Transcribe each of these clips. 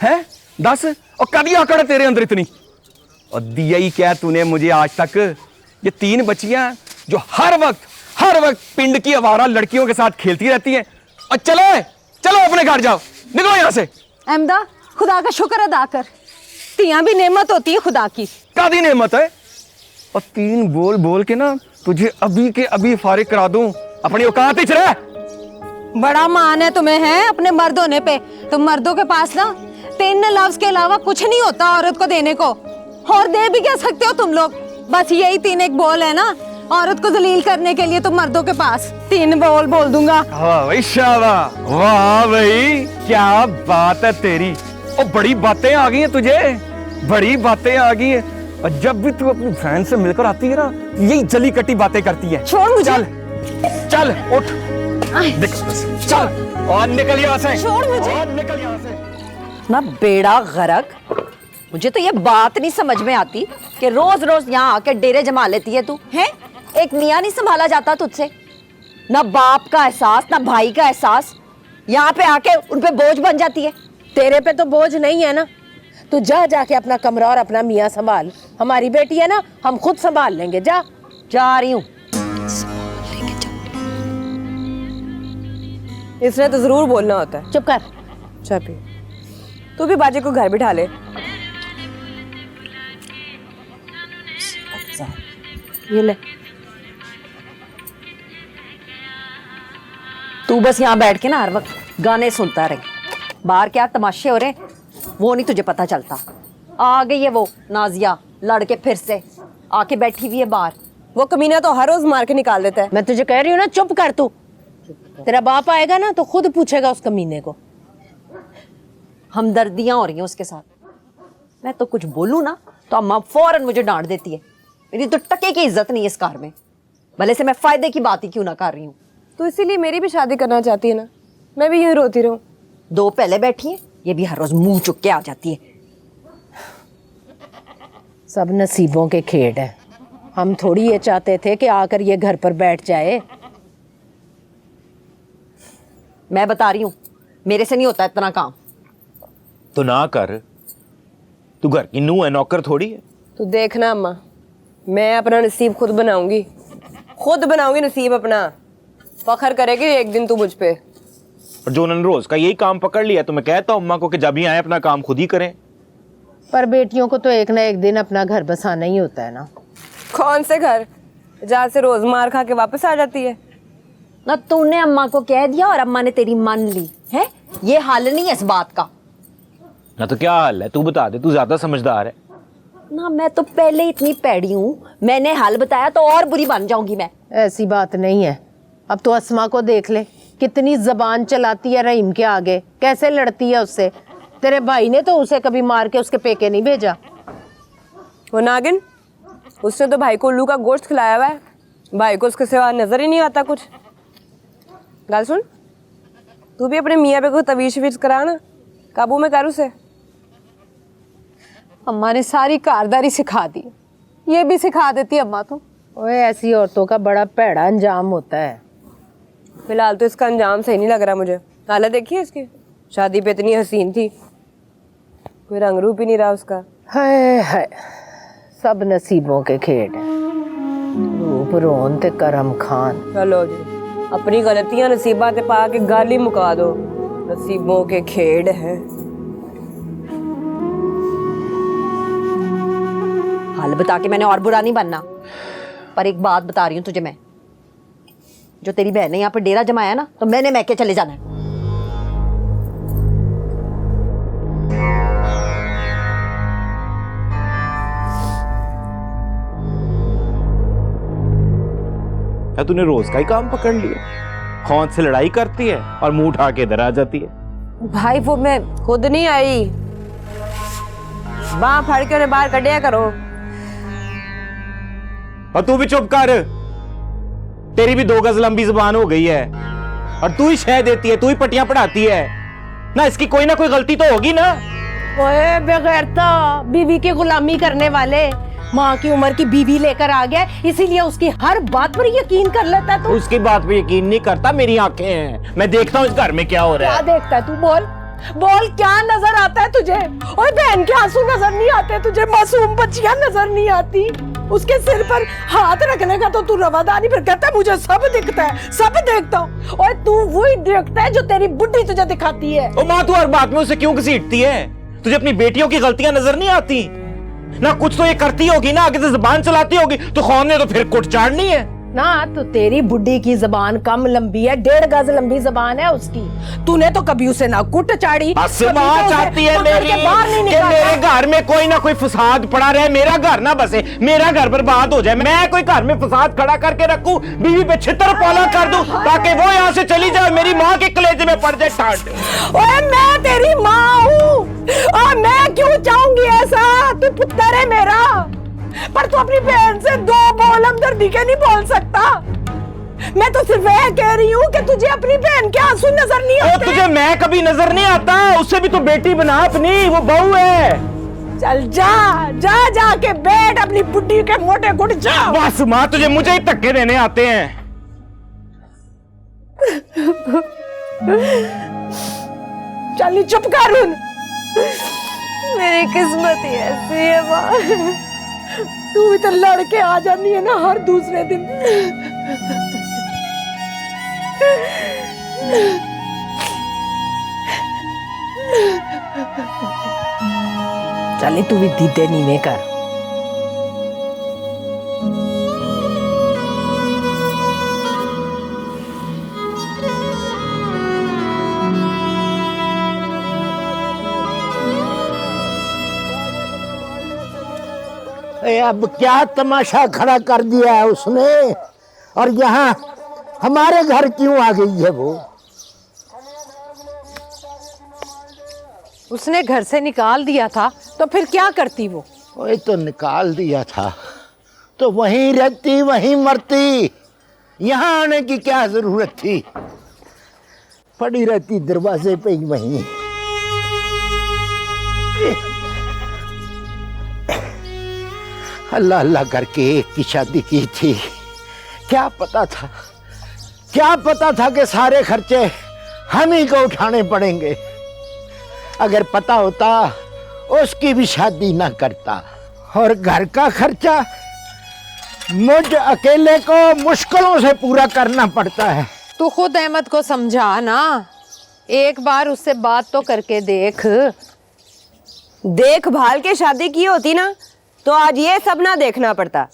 है? दस, और कदी आकड़ है तेरे अंदर इतनी? और दिया ही क्या तूने मुझे आज तक? ये 3 बच्चियां जो हर वक्त पिंड की आवारा लड़कियों के साथ खेलती रहती हैं। और चलो अपने घर जाओ, निकलो यहाँ से। अहमदा, खुदा का शुक्र अदा कर, तियां भी नेमत होती है खुदा की। कादी नेमत है? और 3 बोल बोल के ना तुझे अभी के अभी फारिग करा दूं। अपनी औकात ही रह। बड़ा मान है तुम्हें, है अपने मर्द होने पे। तुम मर्दों के पास ना 3 लफ्ज के अलावा कुछ नहीं होता औरत को देने को। और दे भी क्या सकते हो तुम लोग? बस यही 3 एक बोल है ना औरत को जलील करने के लिए तुम मर्दों के पास। 3 बोल बोल दूंगा। वाह भाई, शाबाश, वाह भाई, क्या बात है तेरी। और बड़ी बातें आ गई हैं तुझे, बड़ी बातें आ गई हैं। और जब भी तू अपनी बहन से मिलकर आती है ना, यही जली कटी बातें करती है। छोड़ मुझे। चल उठ, देख, चल और निकल यहाँ से। छोड़ मुझे। और निकल यहाँ से। ना बेड़ा गरक, मुझे तो ये बात नहीं समझ में आती कि रोज रोज यहाँ आके डेरे जमा लेती है तू। हैं? एक मियाँ नहीं संभाला जाता तुझसे? ना बाप का एहसास, ना भाई का एहसास, यहाँ पे आके उन पे बोझ बन जाती है। तेरे पे तो बोझ नहीं है ना, तू जा जाके अपना कमरा और अपना मियाँ संभाल। हमारी बेटी है ना, हम खुद संभाल लेंगे। जा रही हूँ। इसने तो जरूर बोलना होता है। चुप कर। चाय पी। तू भी बाजी को घर बिठा ले। ये ले। तू बस यहाँ बैठ के ना हर वक्त गाने सुनता रहे। बाहर क्या तमाशे हो रहे वो नहीं तुझे पता चलता। आ गई है वो नाजिया लड़के फिर से आके बैठी हुई है बाहर। वो कमीना तो हर रोज मार के निकाल देता है। मैं तुझे कह रही हूँ ना, चुप कर तू। तेरा बाप आएगा ना तो खुद पूछेगा उस कमीने को। हमदर्दियां हो रही हैं उसके साथ। मैं तो कुछ बोलूं ना तो अम्मा फौरन मुझे डांट देती है। मेरी तो टके की इज्जत नहीं है इस घर में, भले से मैं फायदे की बात ही क्यों ना कर रही हूँ। तो इसीलिए मेरी भी शादी करना चाहती है ना, मैं भी यूं रोती रहूं। 2 पहले बैठी है, ये भी हर रोज मुंह चुक के आ जाती है। सब नसीबों के खेड है। हम थोड़ी ये चाहते थे कि आकर ये घर पर बैठ जाए। मैं बता रही हूँ, मेरे से नहीं होता इतना काम। तो ना कर, तू घर की नूह है, नौकर थोड़ी है। तू देखना अम्मा, मैं अपना नसीब खुद बनाऊंगी नसीब अपना। फखर करेगी एक दिन तू मुझ पे। और जो उन्होंने रोज का यही काम पकड़ लिया, तो मैं कहता हूँ अम्मा को कि जब ही आए अपना काम खुद ही करें। पर बेटियों को तो एक ना एक दिन अपना घर बसाना ही होता है ना। कौन से घर जहाँ से रोज मार खा के वापस आ जाती है? ना तूने अम्मा को कह दिया और अम्मा ने तेरी मान ली है। ये हाल नहीं है इस बात का। ना तो क्या हाल है, तू बता दे, तू ज्यादा समझदार है ना। मैं तो पहले इतनी पैड़ी हूँ, मैंने हाल बताया तो और बुरी बन जाऊंगी मैं। ऐसी बात नहीं है। अब तो अस्मा को देख ले, कितनी जबान चलाती है रहीम के आगे, कैसे लड़ती है उससे। तेरे भाई ने तो उसे कभी मार के उसके पेके नहीं भेजा। वो नागिन, उसने तो भाई को उल्लू का गोश्त खिलाया हुआ है। भाई को उसके सिवा नजर ही नहीं आता कुछ। गाल सुन, तू भी अपने मियाँ पे कोई तवीज शवीज करा ना, काबू में कर उसे। अम्मा ने सारी कारदारी सिखा दी, ये भी सिखा देती अम्मा तो। ओए, ऐसी औरतों का बड़ा भैड़ा अंजाम होता है। फिलहाल तो इसका अंजाम सही नहीं लग रहा मुझे। हालत देखिए इसकी, शादी पे इतनी हसीन थी, कोई रंग रूप ही नहीं रहा उसका। हाय हाय, सब नसीबों के खेड है। रूप रोन ते करम खान। चलो जी, अपनी गलतियां नसीबा ते पा के गाली मुका दो। नसीबों के खेड है। हाल बता के मैंने और बुरा नहीं बनना, पर एक बात बता रही हूँ तुझे मैं, जो तेरी बहन ने यहाँ पे डेरा जमाया ना, तो मैंने मैके चले जाना है। क्या तूने रोज का ही काम पकड़ लिया? कौन से लड़ाई करती है और मुंह उठा के इधर आ जाती है। भाई वो मैं खुद नहीं आई, बाँ फाड़ के उन्हें बाहर कढ़िया करो। और तू भी चुप कर, तेरी भी 2 गज लंबी जुबान हो गई है। और तू ही शह देती है, तू ही पटियां पढ़ाती है ना। इसकी कोई ना कोई गलती तो होगी ना। ओए बेगैरता, बीवी की गुलामी करने वाले, माँ की उम्र की बीवी लेकर आ गया, इसीलिए उसकी हर बात पर यकीन कर लेता है तू। उसकी बात पे यकीन नहीं करता, मेरी आंखें हैं, मैं देखता हूँ इस घर में क्या हो रहा है। क्या देखता है तू? बोल बोल, क्या नजर आता है तुझे? और बहन के आंसू नजर नहीं आते तुझे? मासूम बच्चियां नजर नहीं आती? उसके सिर पर हाथ रखने का तो तू रवादानी फिर कहता है मुझे सब दिखता है, सब देखता हूँ। और तू वही देखता है जो तेरी बुढ़ी तुझे दिखाती है। ओ माँ, तू हर बात में उसे क्यों घसीटती है? तुझे अपनी बेटियों की गलतियां नजर नहीं आती? ना कुछ तो ये करती होगी ना, आगे से जुबान चलाती होगी, तो कौन ने तो फिर कुट चाड़नी है ना। तो तेरी बुड्ढी की जबान कम लंबी है, 1.5 गज लंबी जबान है उसकी। तूने तो कभी उसे ना कुट चाड़ी। बस माँ चाहती है मेरी कि मेरे घर में कोई ना कोई फसाद पड़ा रहे, मेरा घर ना बसे, मेरा घर बर्बाद हो जाए। मैं कोई घर में फसाद खड़ा करके रखूं, बीवी पे छितर पाला कर दूं ताकि वो यहाँ से चली जाए, मेरी माँ के कलेजे में पड़ जाए ठाट। ओए मैं तेरी माँ हूँ और मैं क्यों चाहूंगी ऐसा? तू पुत्र है मेरा, पर तू अपनी बहन से 2 बोल हमदर्दी के नहीं बोल सकता। मैं तो सिर्फ यह कह रही हूँ कि तुझे अपनी बहन के आंसू नजर नहीं आते। तुझे मैं कभी नजर नहीं आता, उससे भी तो बेटी बना अपनी, वो बहू है। चल जा जा जाके बैठ अपनी बुड्ढी के मोटे गुट जा। बस माँ, तुझे मुझे ही धक्के देने आते हैं। चल चुप कर। मेरी किस्मत ही ऐसी है माँ। तू भी तो लड़के आ जानी है ना हर दूसरे दिन। चले तू भी दीदे नीवे कर। अब क्या तमाशा खड़ा कर दिया है उसने, और यहाँ हमारे घर क्यों आ गई है वो? उसने घर से निकाल दिया था तो फिर क्या करती वो? वही तो निकाल दिया था तो वहीं रहती वहीं मरती, यहाँ आने की क्या जरूरत थी? पड़ी रहती दरवाजे पे ही वहीं। अल्लाह अल्लाह करके एक की शादी की थी, क्या पता था कि सारे खर्चे हम ही को उठाने पड़ेंगे। अगर पता होता उसकी भी शादी ना करता, और घर का खर्चा मुझ अकेले को मुश्किलों से पूरा करना पड़ता है। तू खुद अहमद को समझा ना, एक बार उससे बात तो करके देख। देखभाल के शादी की होती ना तो आज ये सब ना देखना पड़ता।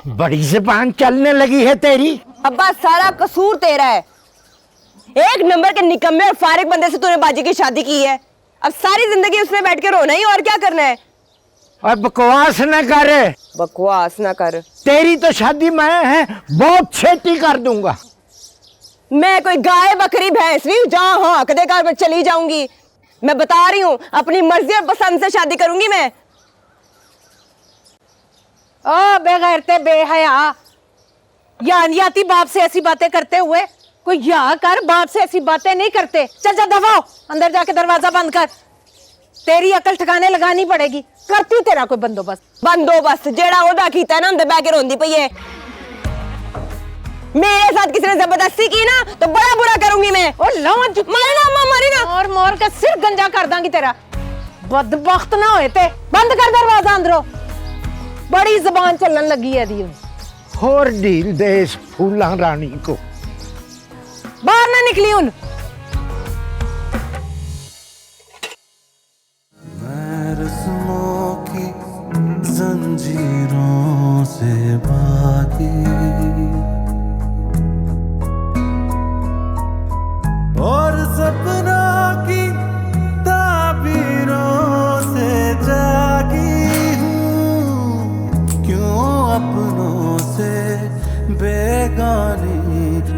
बड़ी जुबान चलने लगी है तेरी। अब्बा सारा कसूर तेरा है, एक नंबर के निकम्मे और फारिग बंदे से तूने बाजी की शादी की है। अब सारी जिंदगी उसने बैठ के रोना ही, और क्या करना है? और बकवास न कर। बकवास ना कर। तेरी तो शादी मैं बहुत छेती कर दूंगा। मैं कोई गाय बकरी भैंस नहीं जहाँ हाँ हक देकर मैं चली जाऊंगी। मैं बता रही हूँ अपनी मर्जी और पसंद से शादी करूंगी मैं। ओ बेगैरते बेहया, या नहीं आती बाप से ऐसी बातें करते हुए? कोई या कर, बाप से ऐसी बातें नहीं करते। चल जा दफा हो, अंदर जाके दरवाजा बंद कर। तेरी अकल ठिकाने लगानी पड़ेगी। करती तेरा कोई बंदोबस्त जेड़ा ओदा कीता ना अंदर बैके रोंदी पई है। मेरे साथ किसी ने जबरदस्ती की ना तो बड़ा बुरा करूंगी मैं। ओ लौं जुत्ती मारी ना अम्मा, मारी ना। और मोर का सिर गंजा कर दांगी तेरा। बदबख्त ना होए ते बंद कर दरवाजा अंदरों। बड़ी जुबान चलन लगी है दी। और ढील दे इस फूला रानी को। बाहर ना निकली उन। मैं रस्मों की जंजीरों से भागी और सपनों की ताबीरों से जागी हूँ। क्यों अपनों से बेगानी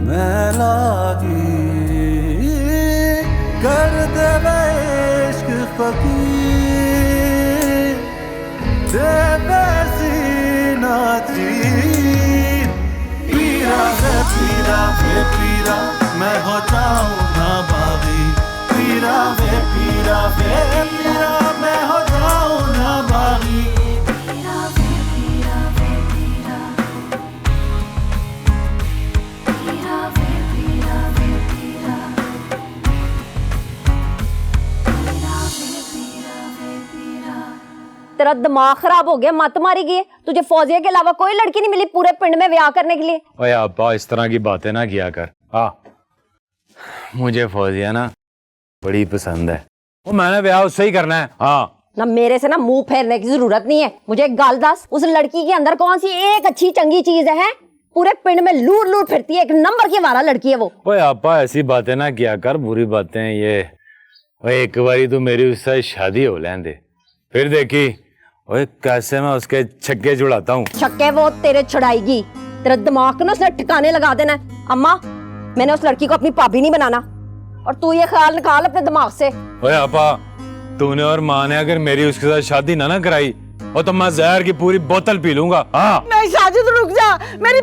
मैं लागी कर दे इश्क फकीर दे बेसी नाचीर। पीरा वे पीरा मैं हो जाऊं ना बागी। पीरा वे पीरा मैं हो जाऊं ना बागी। तेरा दिमाग खराब हो गया, मत मारी गई है। तुझे फौजिया के अलावा कोई लड़की नहीं मिली पूरे पिंड में ब्याह करने के लिए? ओए आपा इस तरह की बातें ना किया कर। हाँ मुझे फौजिया ना बड़ी पसंद है, वो मैंने ब्याह उससे ही करना है। हाँ ना मेरे से ना मुंह फेरने की जरूरत नहीं है। मुझे एक गाल दस, उस लड़की के अंदर कौन सी एक अच्छी चंगी चीज है? पूरे पिंड में लूर लूर फिरती है, एक नंबर की वारा लड़की है वो। ओए आपा ऐसी बातें ना किया कर, बुरी बातें ये। ओए एक बारी तो मेरी उससे शादी हो लें दे, फिर देखी ओए कैसे मैं उसके छक्के जुड़ाता हूँ। छक्के वो तेरे छुड़ाएगी, तेरा दिमाग को ना उसने ठिकाने लगा देना है। अम्मा मैंने उस लड़की को अपनी भाभी नहीं बनाना, और तू ये ख्याल निकाल अपने दिमाग से। ओए आपा तूने और माँ ने अगर मेरी उसके साथ शादी ना कराई और तो मैं जहर की पूरी बोतल पी लूंगा। हाँ नहीं साजिद रुक जा, मेरी